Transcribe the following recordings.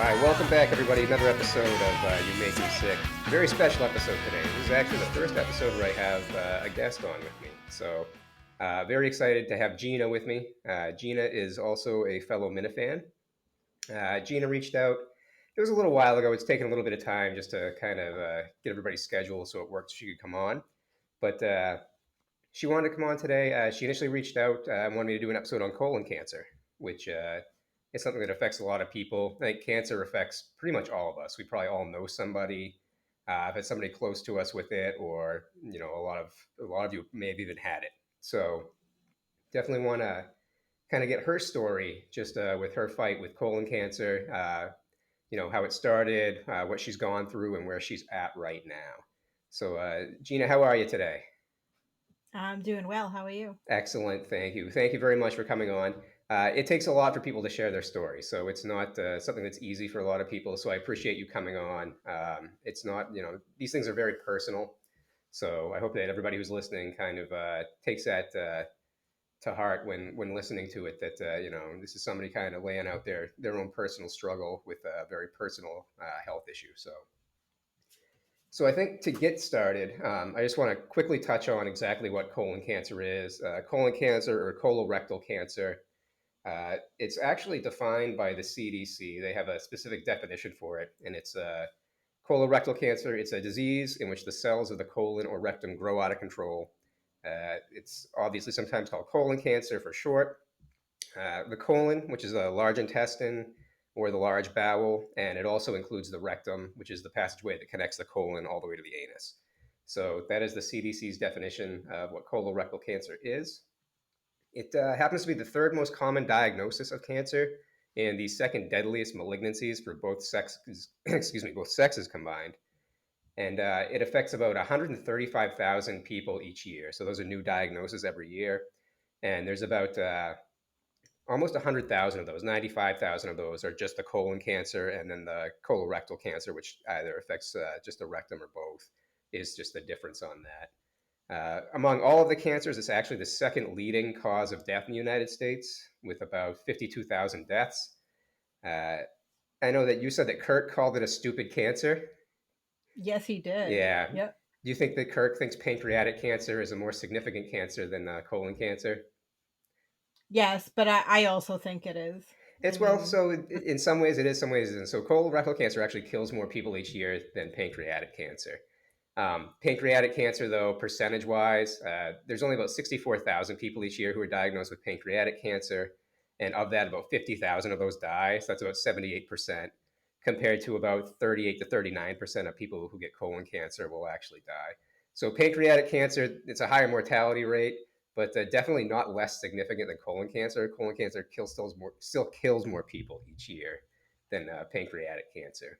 right, welcome back, everybody. Another episode of You Make Me Sick. Very special episode today. This is actually the first episode where I have a guest on with me. So, very excited to have Gina with me. Gina is also a fellow Minifan. Gina reached out. It was a little while ago. It's taken a little bit of time just to kind of get everybody's schedule so it worked. So she could come on, but she wanted to come on today. She initially reached out and wanted me to do an episode on colon cancer, which is something that affects a lot of people. I think cancer affects pretty much all of us. We probably all know somebody, I've had somebody close to us with it, or a lot of you may have even had it. So definitely want to kind of get her story, just with her fight with colon cancer. How it started, what she's gone through, and where she's at right now. So, Gina, how are you today? I'm doing well. How are you? Excellent. Thank you. Thank you very much for coming on. It takes a lot for people to share their story, so it's not something that's easy for a lot of people. So I appreciate you coming on. It's not, these things are very personal. So I hope that everybody who's listening kind of takes that to heart when listening to it. That this is somebody kind of laying out their own personal struggle with a very personal health issue. So I think to get started, I just want to quickly touch on exactly what colon cancer is. Colon cancer or colorectal cancer, it's actually defined by the CDC. They have a specific definition for it, and it's colorectal cancer. It's a disease in which the cells of the colon or rectum grow out of control. It's obviously sometimes called colon cancer for short. The colon, which is a large intestine or the large bowel, and it also includes the rectum, which is the passageway that connects the colon all the way to the anus. So that is the CDC's definition of what colorectal cancer is. It happens to be the third most common diagnosis of cancer and the second deadliest malignancies for both sexes. Excuse me, both sexes combined. And it affects about 135,000 people each year. So those are new diagnoses every year. And there's about almost 100,000 of those, 95,000 of those are just the colon cancer, and then the colorectal cancer, which either affects just the rectum or both, is just the difference on that. Among all of the cancers, it's actually the second leading cause of death in the United States, with about 52,000 deaths. Uh, I know that you said that Kurt called it a stupid cancer. Yes, he did. Yeah. Yep. Do you think that Kirk thinks pancreatic cancer is a more significant cancer than colon cancer? Yes, but I also think it is. I It's well, mean, so in some ways it is, some ways it isn't. So colorectal cancer actually kills more people each year than pancreatic cancer. Pancreatic cancer, though, percentage-wise, there's only about 64,000 people each year who are diagnosed with pancreatic cancer, and of that, about 50,000 of those die. So that's about 78%, compared to about 38 to 39% of people who get colon cancer will actually die. So pancreatic cancer, it's a higher mortality rate, but definitely not less significant than colon cancer. Colon cancer still kills more people each year than pancreatic cancer.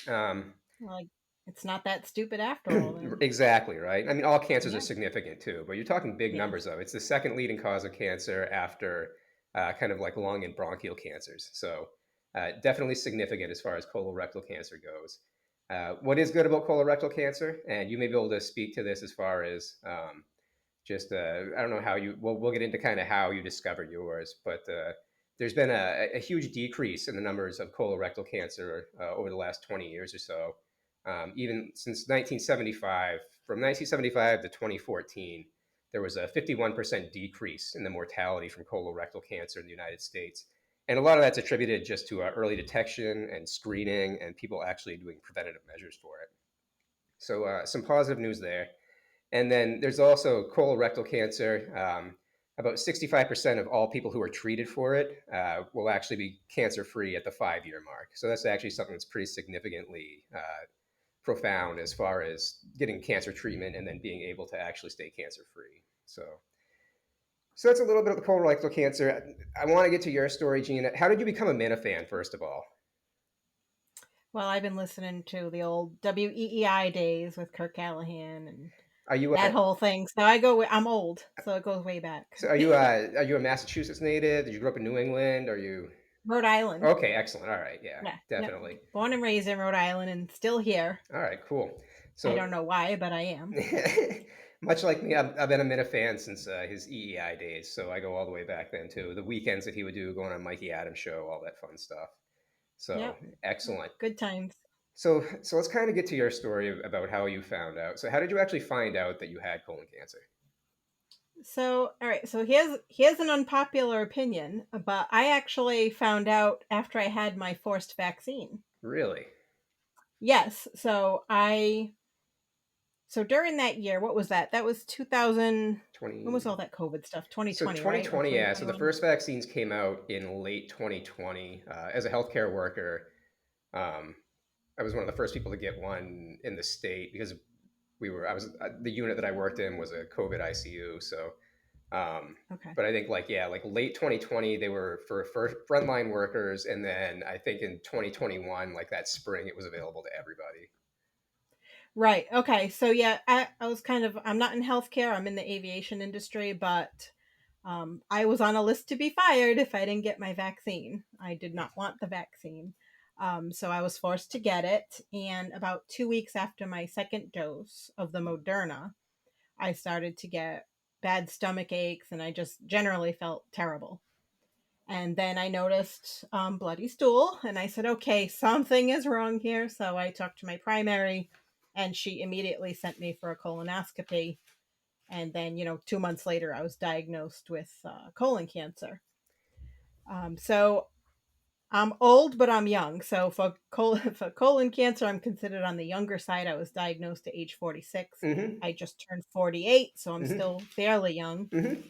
Um, like, it's not that stupid after all. Then, exactly right. I mean, all cancers are yeah, significant too, but you're talking big yes. numbers though. It's the second leading cause of cancer after kind of like lung and bronchial cancers. So definitely significant as far as colorectal cancer goes. What is good about colorectal cancer, and you may be able to speak to this as far as just I don't know how you. Well, we'll get into kind of how you discovered yours, but there's been a huge decrease in the numbers of colorectal cancer over the last 20 years or so. Even since 1975, from 1975 to 2014, there was a 51% decrease in the mortality from colorectal cancer in the United States. And a lot of that's attributed just to early detection and screening and people actually doing preventative measures for it. So, some positive news there. And then there's also colorectal cancer. About 65% of all people who are treated for it will actually be cancer free at the 5 year mark. So that's actually something that's pretty significantly profound as far as getting cancer treatment and then being able to actually stay cancer free. So that's a little bit of the colorectal cancer. I want to get to your story, Gina. How did you become a Minifan, first of all? Well, I've been listening to the old WEEI days with Kirk Callahan and Are you that a whole thing. So I go. I'm old, so it goes way back. are you a Massachusetts native? Did you grow up in New England? Are you Rhode Island. okay? Excellent. All right. Yeah, Yeah. Yep. definitely. Born and raised in Rhode Island, and still here. All right, cool. I So, don't know why, but I am. much like me, I've been a Minna fan since his EEI days. So I go all the way back then too. The weekends that he would do, going on Mikey Adams show, all that fun stuff. So Yep. excellent. Good times. So let's kind of get to your story about how you found out. So how did you actually find out that you had colon cancer? So, all right. So here's an unpopular opinion, but I actually found out after I had my forced vaccine. Really? Yes. So during that year, what was that? That was 2000. When was 20 all that COVID stuff? So 2020, right? Or 2020, yeah. So the 2021? first vaccines came out in late 2020. As a healthcare worker, um, I was one of the first people to get one in the state because I was the unit that I worked in was a COVID ICU. So, um, Okay. but I think like late 2020 they were for frontline workers, and then I think in 2021, like that spring, it was available to everybody. Right. Okay. So yeah, I was kind of I'm not in healthcare. I'm in the aviation industry, but I was on a list to be fired if I didn't get my vaccine. I did not want the vaccine. So I was forced to get it. And about 2 weeks after my second dose of the Moderna, I started to get bad stomach aches and I just generally felt terrible. And then I noticed bloody stool and I said, okay, something is wrong here. So I talked to my primary and she immediately sent me for a colonoscopy. And then, 2 months later, I was diagnosed with colon cancer. So I'm old, but I'm young. So for colon cancer, I'm considered on the younger side. I was diagnosed at age 46. Mm-hmm. I just turned 48, so I'm Mm-hmm. still fairly young. Mm-hmm.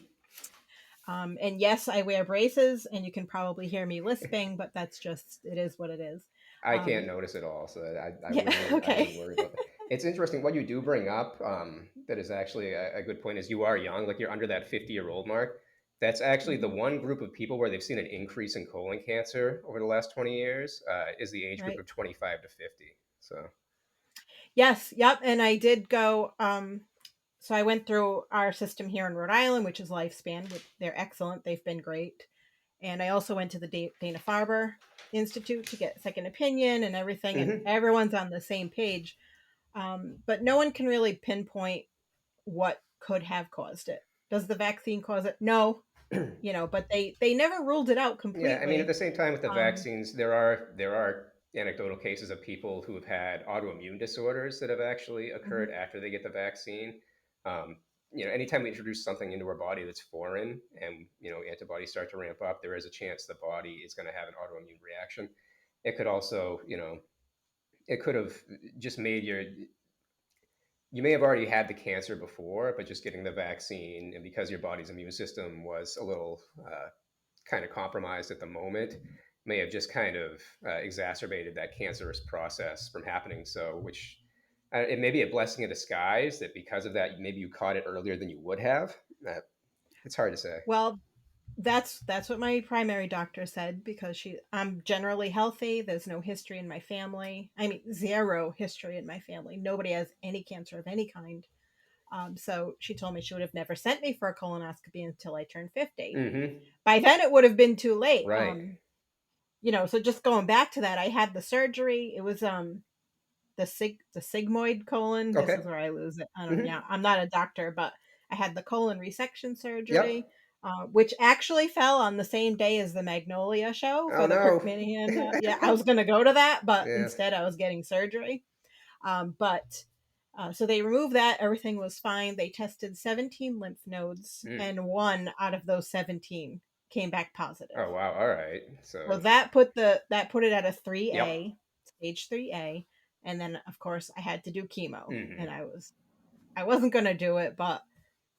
And yes, I wear braces, and you can probably hear me lisping, but that's just, it is what it is. I can't Um, notice it all, so yeah, I okay. wouldn't worry about that. It's interesting what you do bring up. That is actually a good point. Is you are young, like you're under that 50-year-old mark. That's actually the Hmm. one group of people where they've seen an increase in colon cancer over the last 20 years. Is the age group Right. of 25 to 50. So, Yes, yep. And I did go. So I went through our system here in Rhode Island, which is Lifespan. They're excellent. They've been great. And I also went to the Dana Farber Institute to get second opinion and everything. And hmm everyone's on the same page. But no one can really pinpoint what could have caused it. Does the vaccine cause it? No, but they never ruled it out Yeah, I mean, at the completely. same time with the Um, vaccines, there are anecdotal cases of people who have had autoimmune disorders that have actually mhm. occurred after they get the vaccine. Um, anytime we introduce something into our body that's foreign, and antibodies start to ramp up, there is a chance the body is going to have an autoimmune reaction. It could also, it could have just made you may have already had the cancer before, but just getting the vaccine, and because your body's immune system was a little kind of compromised at the moment, may have just kind of exacerbated that cancerous process from happening. So, which it may be a blessing in disguise that because of that, maybe you caught it earlier than you would have. It's hard to say. well, that's what my primary doctor said because I'm generally healthy. There's no history in my family. I mean, zero history in my family. Nobody has any cancer of any kind. So she told me she would have never sent me for a colonoscopy until I turned 50. Mm-hmm. By then, it would have been too late. Right. So just going back to that, I had the surgery. It was the sigmoid colon. This Okay. is where I lose it. I don't. Mm-hmm. Yeah, I'm not a doctor, but I had the colon resection surgery, Yep. which actually fell on the same day as the Magnolia show Oh for the no. Kirk Minahan. Yeah, I was going to go to that, but Yeah. instead I was getting surgery. But so they removed that. Everything was fine. They tested 17 lymph nodes, Mm. and one out of those 17 came back positive. Oh wow. All right. So So. that put it at a Yep. 3A, stage 3A, and then of course I had to do chemo, and Mm-hmm. I wasn't gonna do it, but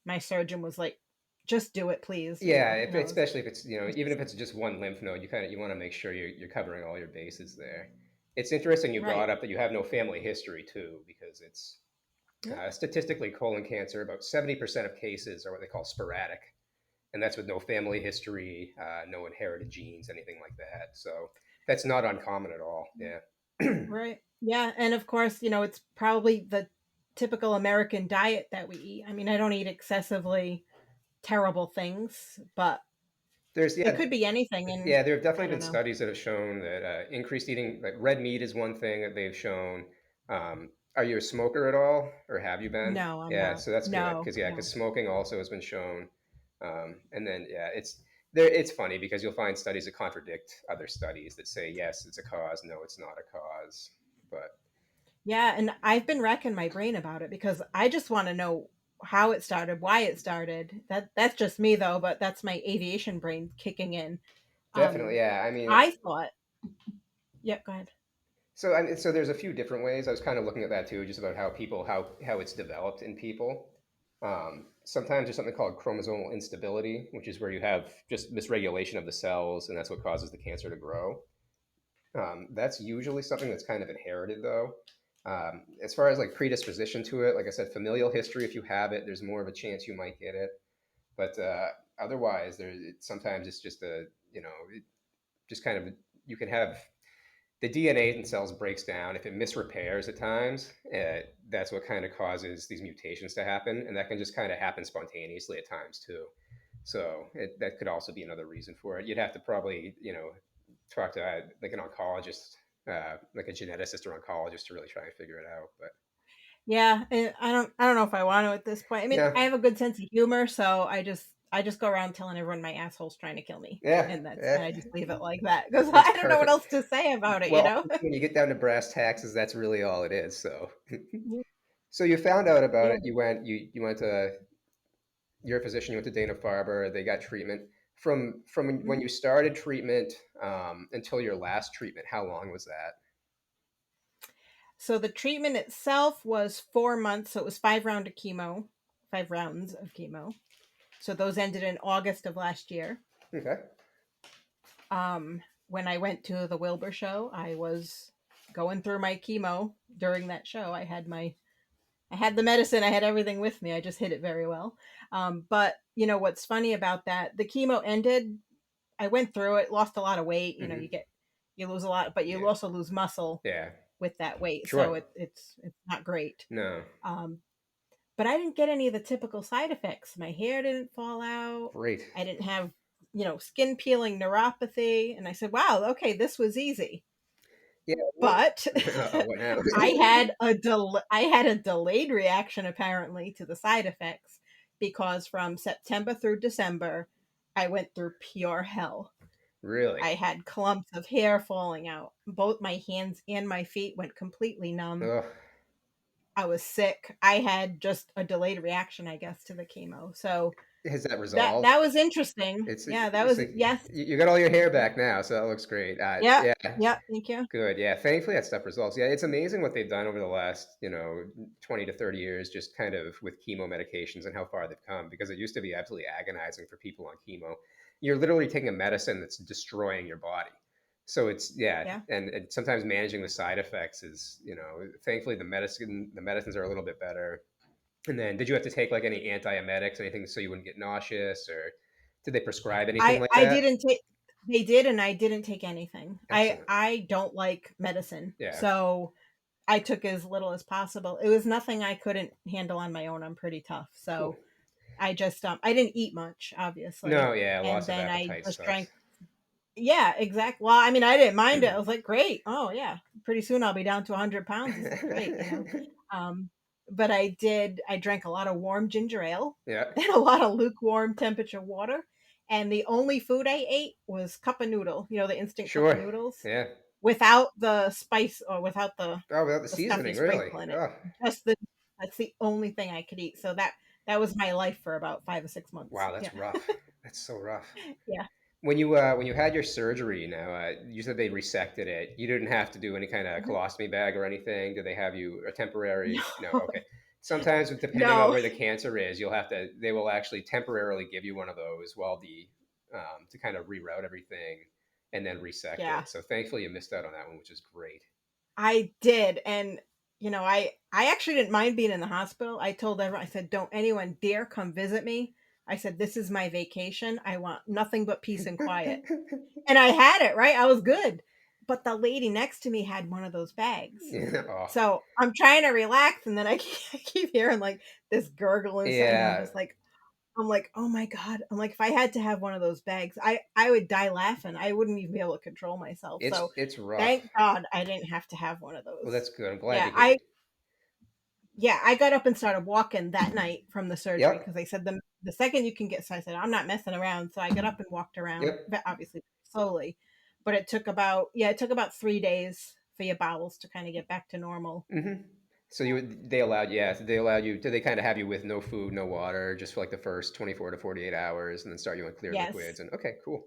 my surgeon was like, "Just do it, please," Yeah, and I was especially if it's even if it's just one lymph node, you want to make sure you're covering all your bases there. It's interesting you right. brought up that you have no family history too, because it's Yep. statistically colon cancer. About 70% of cases are what they call sporadic, and that's with no family history, no inherited genes, anything like that. So that's not uncommon at all. Yeah. Right. Yeah, and of course, it's probably the typical American diet that we eat. I mean, I don't eat excessively terrible things, but There's it yeah, could be anything, and Yeah, there have I definitely don't been know. studies that have shown that increased eating, like red meat, is one thing that they've shown. Are you a smoker at all, or have you been? No, I'm Yeah, not. so that's good No, because no. smoking also has been shown. And then yeah, it's funny because you'll find studies that contradict other studies that say yes, it's a cause, no, it's not a cause. But Yeah, and I've been racking my brain about it because I just want to know how it started, why it started. That's just me though, but that's my aviation brain kicking in. definitely, Um, yeah. I mean, I thought, yep, go ahead. so so there's a few different ways. I was kind of looking at that too, just about how people how it's developed in people. Sometimes there's something called chromosomal instability, which is where you have just misregulation of the cells, and that's what causes the cancer to grow. That's usually something that's kind of inherited, though. As far as like predisposition to it, like I said, familial history. If you have it, there's more of a chance you might get it. But otherwise, sometimes it's just a just kind of you can have the DNA in cells breaks down. If it misrepairs at times, that's what kind of causes these mutations to happen, and that can just kind of happen spontaneously at times too. So that could also be another reason for it. You'd have to probably talk to like an oncologist, like a geneticist or oncologist, to really try and figure it out. But Yeah, and I don't know if I want to at this point. I mean, yeah, I have a good sense of humor, so I just go around telling everyone my asshole's trying to kill me, yeah, and yeah, I just leave it like that because that's I don't know what perfect. else to say about it, you Well, know? when you get down to brass taxes, that's really all it is. So, so you found out about Yeah. it. You went to you're a physician. You went to Dana Farber. They got treatment from when Mhm. you started treatment until your last treatment. How long was that? So the treatment itself was 4 months. So it was 5 rounds of chemo. So those ended in August of last year. Okay. When I went to the Wilbur show, I was going through my chemo during that show. I had the medicine, I had everything with me. I just hid it very well. But what's funny about that? The chemo ended. I went through it, lost a lot of weight. Hmm. You lose a lot, but you Yeah. also lose muscle Yeah. with that weight. So Sure. it's not great. No. Um, but I didn't get any of the typical side effects. My hair didn't fall out. Great. I didn't have, skin peeling neuropathy. And I said, wow, okay, this was easy. Yeah. But Uh-oh, what now? I had a delayed reaction apparently to the side effects because from September through December, I went through pure hell. Really? I had clumps of hair falling out. Both my hands and my feet went completely numb. Ugh. I was sick. I had just a delayed reaction, I guess, to the chemo. So Has that that resolved? that was interesting. Yeah, that It's was like yes. you got all your hair back now, so that looks great. Yeah. Yeah, Yeah, thank you. good. Yeah, thankfully that stuff resolves. Yeah, it's amazing what they've done over the last 20 to 30 years, just kind of with chemo medications and how far they've come. Because it used to be absolutely agonizing for people on chemo. You're literally taking a medicine that's destroying your body. So it's yeah, Yeah. and sometimes managing the side effects is thankfully the medicines are a little bit better. And then, did you have to take like any antiemetics, anything, so you wouldn't get nauseous, or did they prescribe anything like I that? didn't take They did, and I didn't take anything. Excellent. I don't like medicine. Yeah. So I took as little as possible. It was nothing I couldn't handle on my own. I'm pretty tough. Cool. So I didn't eat much, No, obviously. yeah, And loss of then I appetite just sucks. drank. Yeah, exactly. Well, I mean, I didn't mind it. I was like, great. Oh, yeah. Pretty soon I'll be down to 100 pounds. This is great. Um, but I drank a lot of warm ginger ale Yeah. and a lot of lukewarm temperature water. And the only food I ate was cup of noodle, the instant cup of Sure. noodles Yeah. without the spice or without Oh, without the the stuff you seasoning, really. sprinkle in it. Oh, Just the That's the only thing I could eat. So that was my life for about 5 or 6 months. wow, that's Yeah. rough. That's so rough. Yeah. When you had your surgery, now you said they resected it. You didn't have to do any kind of Mhm. colostomy bag or anything. Did they have you a temporary? No. No. Okay. Sometimes, depending on No. where the cancer is, you'll have to. They will actually temporarily give you one of those while the to kind of reroute everything and then resect Yeah. it. So thankfully, you missed out on that one, which is great. I did, and I actually didn't mind being in the hospital. I told everyone, I said, "Don't anyone dare come visit me." I said, "This is my vacation. I want nothing but peace and quiet." And I had it, right? I was good. But the lady next to me had one of those bags. Yeah. Oh, So I'm trying to relax, and then I keep hearing like this gurgling sound, and yeah. I'm like, oh my God. I'm like, if I had to have one of those bags, I would die laughing. I wouldn't even be able to control myself. So It's rough. thank God I didn't have to have one of Well, those. that's good. I'm glad Yeah, you didn't. I got up and started walking that night from the surgery because Yep. they said the second you can get, so I said, I'm not messing around. So I got up and walked around, Yep. but obviously slowly, but it took about, yeah, it took about 3 days for your bowels to kind of get back to normal. Hmm. So they allowed, yeah, they allowed you, did they kind of have you with no food, no water, just for like the first 24 to 48 hours and then start you on clear liquids Yes. and okay, cool.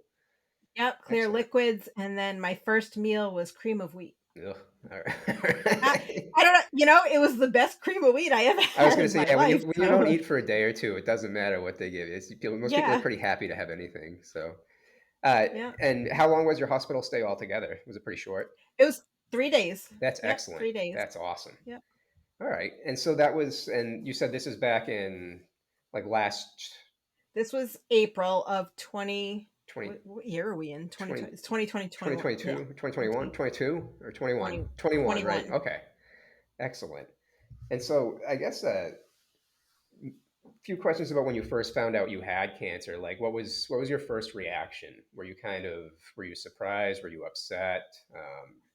Yep. Clear Excellent. liquids. And then my first meal was cream of wheat. Ugh. All right. All I, right. I don't know, it was the best cream of wheat I ever I was had gonna in say, my yeah, life. when you don't So eat for a day or two, it doesn't matter what they give you. Most people are yeah. pretty happy to have anything. So, uh, Yeah. and how long was your hospital stay altogether? Was it pretty short? It was 3 days. That's Yep. excellent. 3 days. That's awesome. Yep. All right. And so that was, and you said this is back in like last This was April of 20. 20 What year are we in? 20 2020. It's 2020, 21. Yeah. 2022, 2021, 2020, 22 or 21? 20, 21, right? 21. Okay. Excellent. And so I guess few questions about when you first found out you had cancer. Like, what was your first reaction? Were you surprised? Were you upset?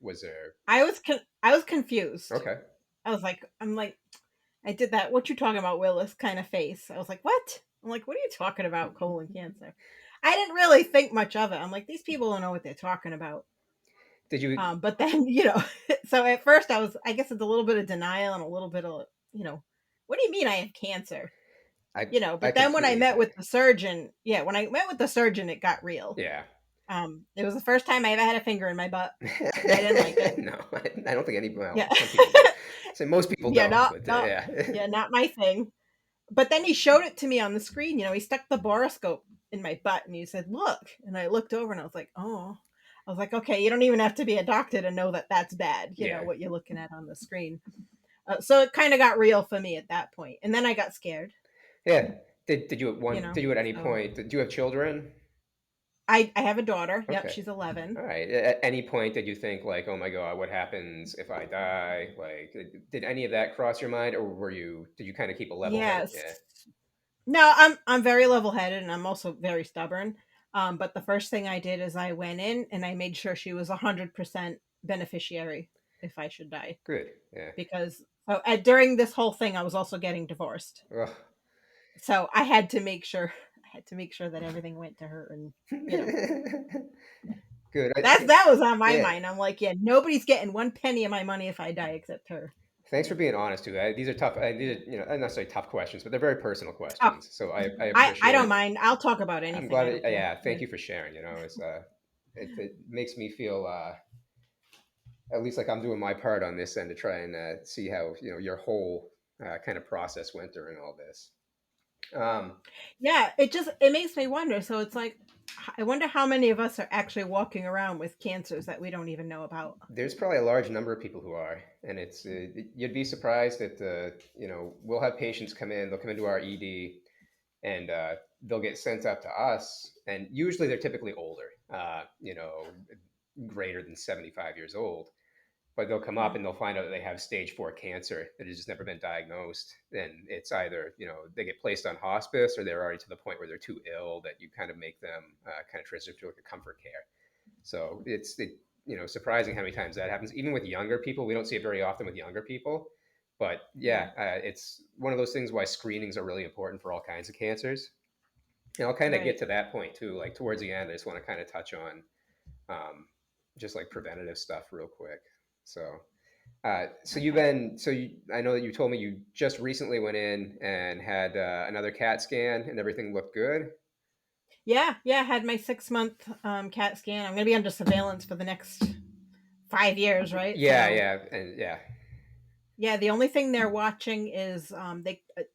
Was there? I was confused. Okay. I'm like, I did that. What you talking about, Willis? Kind of face. I was like, what? I'm like, what are you talking about? Colon cancer. I didn't really think much of it. I'm like, these people don't know what they're talking about. Did you? But then, so at first I guess it's a little bit of denial and a little bit of, what do you mean I have cancer? I I But then when I completely met get with it. the surgeon, yeah, when I met with the surgeon, it got real. Yeah. It was the first time I ever had a finger in my butt. I didn't like it. No, I don't think any. Well, Yeah. some people do. So most people Yeah, don't, not but not yeah. yeah, not my thing. But then he showed it to me on the screen. He stuck the boroscope in my butt and he said, "Look." And I looked over and I was like, "Oh." I was like, "Okay, you don't even have to be a doctor to know that that's bad, Yeah. what you're looking at on the screen." So it kind of got real for me at that point. And then I got scared, Yeah. Did you at any So point? Did you have children? I have a daughter. Yep, Okay. she's 11. All right. At any point did you think like, oh my God, what happens if I die? Like, did any of that cross your mind, or did you kind of keep a level headed? Yes. Yeah. No, I'm very level-headed and I'm also very stubborn. But the first thing I did is I went in and I made sure she was 100% beneficiary if I should die. Good. Yeah. Because during this whole thing I was also getting divorced. Ugh. So I had to make sure that everything went to her, and Good. that was on my Yeah. mind. I'm like, yeah, nobody's getting one penny of my money if I die except her. Thanks for Yeah. being honest too. These are tough. These are, not necessarily tough questions, but they're very personal Oh, questions. So I I appreciate don't it. mind. I'll talk about I'm anything. glad I don't that, care. yeah, thank you for sharing. It makes me feel at least like I'm doing my part on this end to try and see how your whole kind of process went during all this. Um, Yeah, it makes me wonder. So it's like, I wonder how many of us are actually walking around with cancers that we don't even know about. there's probably a large number of people who are, and you'd be surprised that we'll have patients come in. They'll come into our ED, and they'll get sent up to us, and usually they're typically older, greater than 75 years old. But they'll come up Yeah. and they'll find out that they have stage 4 cancer that has just never been diagnosed. And it's either, they get placed on hospice or they're already to the point where they're too ill that you kind of make them kind of transition to like a comfort care. So surprising how many times that happens. Even with younger people, we don't see it very often with younger people. But Yeah. yeah, it's one of those things why screenings are really important for all kinds of cancers. And I'll kind of get Right. to that point too. Like towards the end, I just want to kind of touch on just like preventative stuff real quick. So Okay. I know that you told me you just recently went in and had another CAT scan and everything looked good. Yeah. Yeah. I had my 6-month CAT scan. I'm going to be under surveillance for the next 5 years, right? Yeah, So yeah, and yeah. yeah, the only thing they're watching is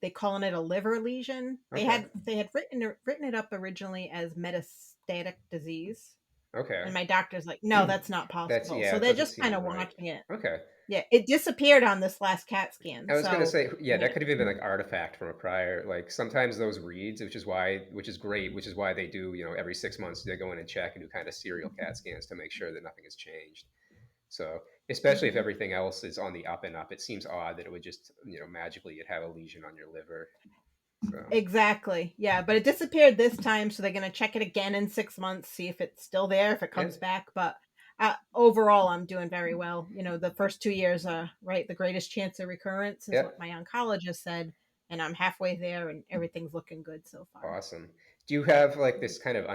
they calling it a liver lesion. Okay, They had written it up originally as metastatic disease, okay. and my doctor's like, no, that's not That's possible. yeah. So It they're doesn't just kind seem of right. watching it. Okay. Yeah, it disappeared on this last CAT scan. I was gonna So say yeah. I mean, That could have even been like artifact from a prior. Like sometimes those reads, which is great, which is why they do every 6 months they go in and check and do kind of serial CAT scans to make sure that nothing has changed. So, especially if mhm. everything else is on the up and up, it seems odd that it would just, magically you'd have a lesion on your liver. So, Exactly. Yeah, but it disappeared this time, so they're going to check it again in 6 months, see if it's still there, if it yeah, comes back. But overall, I'm doing very well. The first 2 years, right, the greatest chance of recurrence is yeah, what my oncologist said. and I'm halfway there, and everything's looking good so far. Awesome. Do you have like this kind of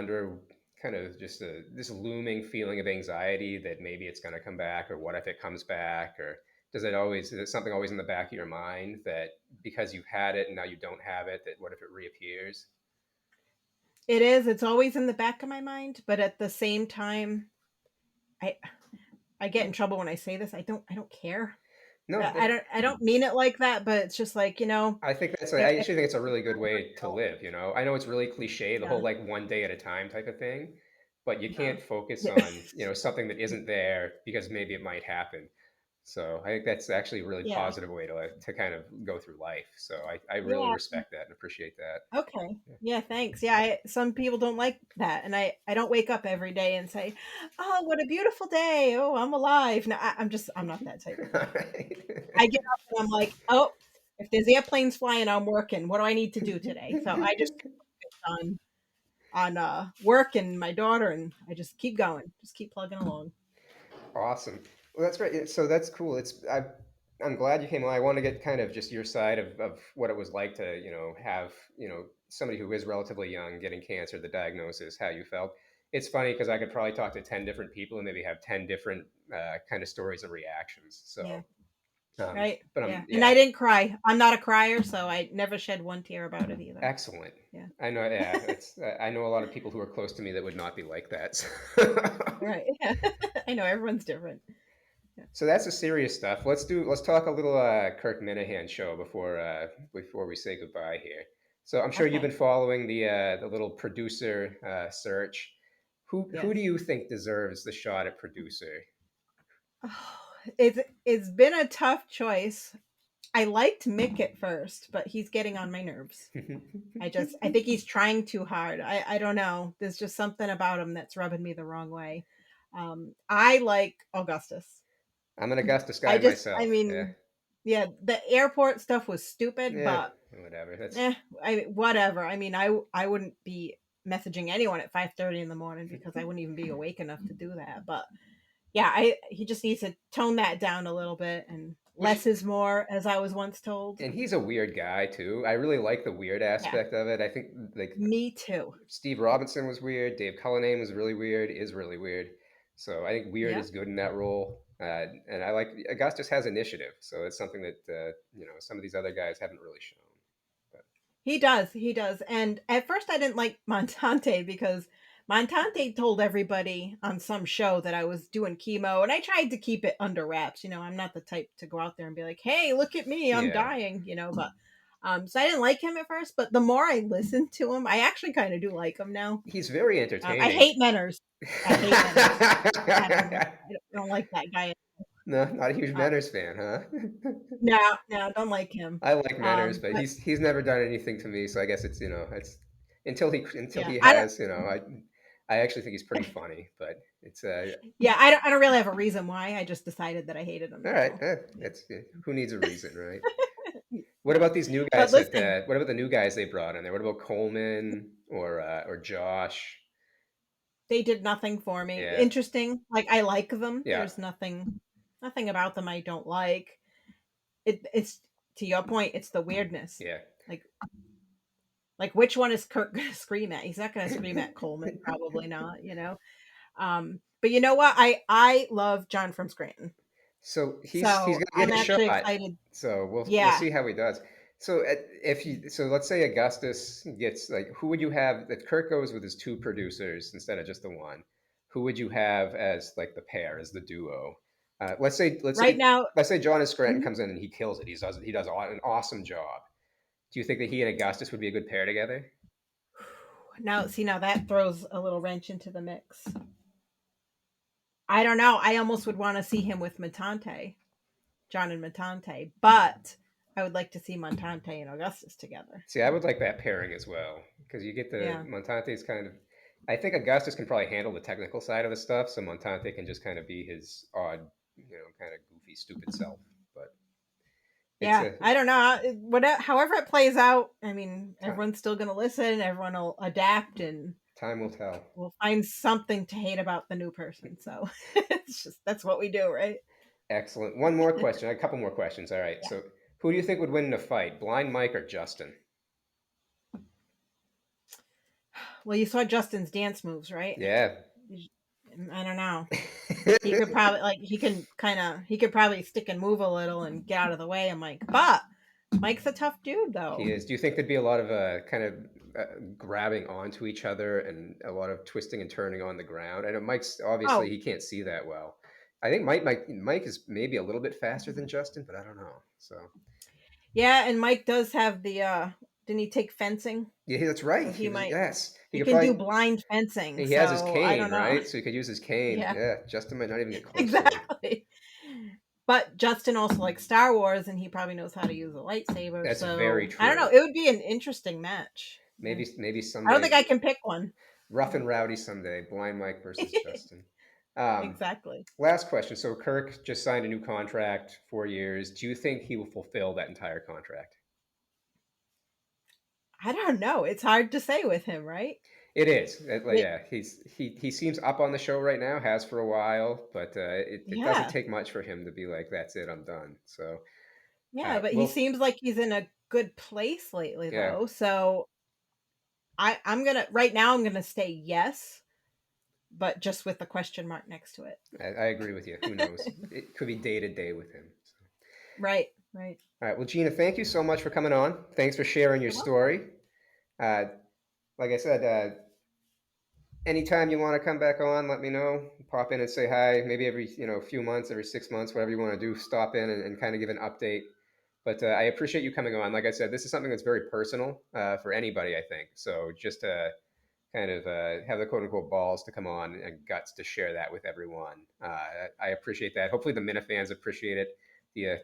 kind of just this looming feeling of anxiety that maybe it's going to come back, or what if it comes back, or is it something always in the back of your mind that because you've had it and now you don't have it, that what if it reappears? It is. It's always in the back of my mind, but at the same time, I I get in trouble when I say this. I don't care. No, I don't mean it like that, but it's just like, I if actually think it's a really good not hurt, way to don't. live, you know? I know it's really cliche, the whole Yeah. like one day at a time type of thing, but you Uh, can't focus yeah. on, something that isn't there because maybe it might happen. So I think that's actually a really Yeah. positive way to kind of go through life. So I really Yeah. respect that and appreciate that. Okay. Yeah. Yeah, thanks. Yeah, some people don't like that, and I don't wake up every day and say, "Oh, what a beautiful day. Oh, I'm alive." No, I'm not that type of All person. I right. get up and I'm like, "Oh, if there's airplanes flying, I'm working. What do I need to do today?" So I just focus on work and my daughter, and I just keep going, just keep plugging along. Awesome. Well, that's great. Yeah, so that's cool. I'm glad you came on. I want to get kind of just your side of what it was like to, have, somebody who is relatively young getting cancer, the diagnosis, how you felt. It's funny because I could probably talk to 10 different people and maybe have 10 different kind of stories and reactions. Yeah. Right. But Yeah. And I yeah, didn't cry. I'm not a crier, so I never shed one tear about it either. excellent. Yeah. I know. Yeah, I know a lot of people who are close to me that would not be like that. Right. Yeah. I know everyone's different. Yeah. So that's the serious stuff. Let's talk a little Kirk Minahan show before we say goodbye here. So I'm sure you've been Okay. following the little producer search. Who Yes. do you think deserves the shot at producer? Oh, it's been a tough choice. I liked Mick at first, but he's getting on my nerves. I think he's trying too hard. I don't know. There's just something about him that's rubbing me the wrong way. I like Augustus. I'm an Augustus guy I myself. Yeah, mean, yeah, the airport stuff was stupid, yeah, but whatever. That's whatever. I mean, I wouldn't be messaging anyone at 5:30 in the morning because I wouldn't even be awake enough to do that. But yeah, I he just needs to tone that down a little bit, and which less is more, as I was once told. and he's a weird guy too. I really like the weird Yeah, aspect of it. I think like me too. Steve Robinson was weird. Dave Cullinane was really weird. Is really weird. So I think weird Yeah. is good in that role. And I like Augustus has initiative, so it's something that some of these other guys haven't really shown. But He does. And at first I didn't like Montante because Montante told everybody on some show that I was doing chemo, and I tried to keep it under wraps. I'm not the type to go out there and be like, "Hey, look at me, I'm yeah, dying," but so I didn't like him at first, but the more I listened to him, I actually kind of do like him now. he's very I entertaining. hate Menners. I hate Menners. I don't like that guy. No, not a huge Uh, Manners fan, huh? no, no, don't like him. I like Manners, but But he's never done anything to me. So I guess it's until yeah, he I don't. has. I actually think he's pretty funny, but it's Yeah, I don't really have a reason why. I just decided that I hated him. all That's right. all. Yeah. Who needs a reason, right? What Yeah. about these new But guys that? listen, What about the new guys they brought in there? What about Coleman or Josh? they did nothing for me. Yeah, Interesting. Like I like them. yeah, There's nothing about them I don't like. It's to your point, it's the weirdness. yeah. Like which one is Kirk gonna scream at? He's not gonna scream at Coleman, probably not. But you know what? I love John from Scranton. So he's So gonna get I'm his actually shot. excited. So we'll Yeah. see how he does. So let's say Augustus gets like who would you have if Kirk goes with his two producers instead of just the one? Who would you have as like the pair, as the duo? Right now, Let's say John and Scranton mhm. comes in and he kills it. He does an awesome job. Do you think that he and Augustus would be a good pair together? Now see, now that throws a little wrench into the mix. I don't know. I almost would want to see him with Matante, John and Matante, but I would like to see Montante and Augustus together. See, I would like that pairing as well because you get the Yeah. Montante's kind of. I think Augustus can probably handle the technical side of the stuff, so Montante can just kind of be his odd, kind of goofy, stupid self. But it's Yeah, a I don't know. Whatever, however it plays out, I mean, time. everyone's still going to listen. Everyone will adapt, and Time will tell. we'll find something to hate about the new person. So it's just that's what we do, right? Excellent. One more question. A couple more questions. All right. Yeah. So, Who do you think would win in a fight, Blind Mike or Justin? Well, you saw Justin's dance moves, right? Yeah. I don't know. He could probably he could probably stick and move a little and get out of the way of Mike. But Mike's a tough dude, He though. is. Do you think there'd be a lot of kind of grabbing onto each other and a lot of twisting and turning on the ground? I know Mike's obviously Oh, he can't see that well. I think Mike is maybe a little bit faster than Justin, but I don't know. So yeah, and Mike does have the didn't he take fencing? yeah, that's So right. He was yes. He he could can do probably blind fencing. he has his So I cane, don't know. right? So he could use his cane. Yeah, Yeah, Justin might not even get close to him. exactly. But Justin also likes Star Wars and he probably knows how to use a lightsaber. That's very So I don't know. true. It would be an interesting match. Yeah. Maybe I don't think someday I can pick one. rough and rowdy someday. Blind Mike versus Justin. Um, Exactly. Last question. So Kirk just signed a new contract, 4 years. Do you think he will fulfill that entire contract? I don't know. It's hard to say with him, right? It is. It, Yeah, he seems up on the show right now. Has for a while, but it doesn't yeah. take much for him to be like, "That's it, I'm done." So, Yeah, but he well, seems like he's in a good place lately yeah, though. So I'm gonna right now I'm gonna say yes, but just with the question mark next to it. I agree with you. Who knows? It could be day to day with him. So. Right, right. All right. Well, Gina, thank you so much for coming on. Thanks for sharing your You're welcome. story. Uh, like I said, anytime you want to come back on, let me know. Pop in and say hi. Maybe every few months, every 6 months, whatever you want to do. Stop in and kind of give an update. But I appreciate you coming on. Like I said, this is something that's very personal for anybody, I think. So just to kind of have the quote unquote balls to come on and guts to share that with everyone. I appreciate that. Hopefully the Minifans appreciate it.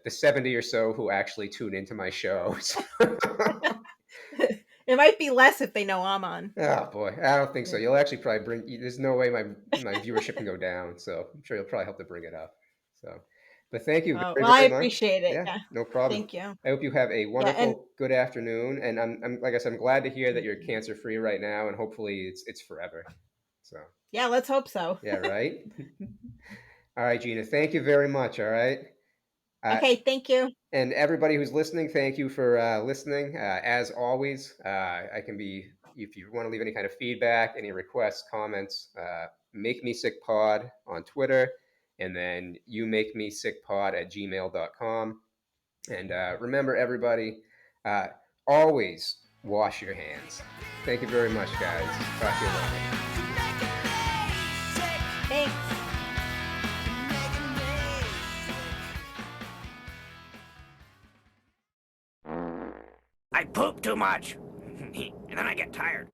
The 70 or so who actually tune into my shows. It might be less if they know I'm on. Oh boy, I don't think so. Yeah. You'll actually probably bring. There's no way my viewership can go down. So I'm sure you'll probably help to bring it up. So, but thank you Oh, very well, I very much. appreciate it. Yeah, Yeah. no problem. Thank you. I hope you have a Yeah, and wonderful, good afternoon. And I'm like I said, I'm glad to hear that thank you're you. cancer free right now, and hopefully it's forever. So Yeah, let's hope so. yeah, right. All right, Gina. Thank you very much. All right. Uh, Okay, thank you. And everybody who's listening, thank you for listening. As always, I can be, if you want to leave any kind of feedback, any requests, comments, make me sick pod on Twitter, and then you make me sick pod at gmail.com. And remember, everybody, uh, always wash your hands. Thank you very much, guys. Talk to you later. Thanks. I poop too much, and then I get tired.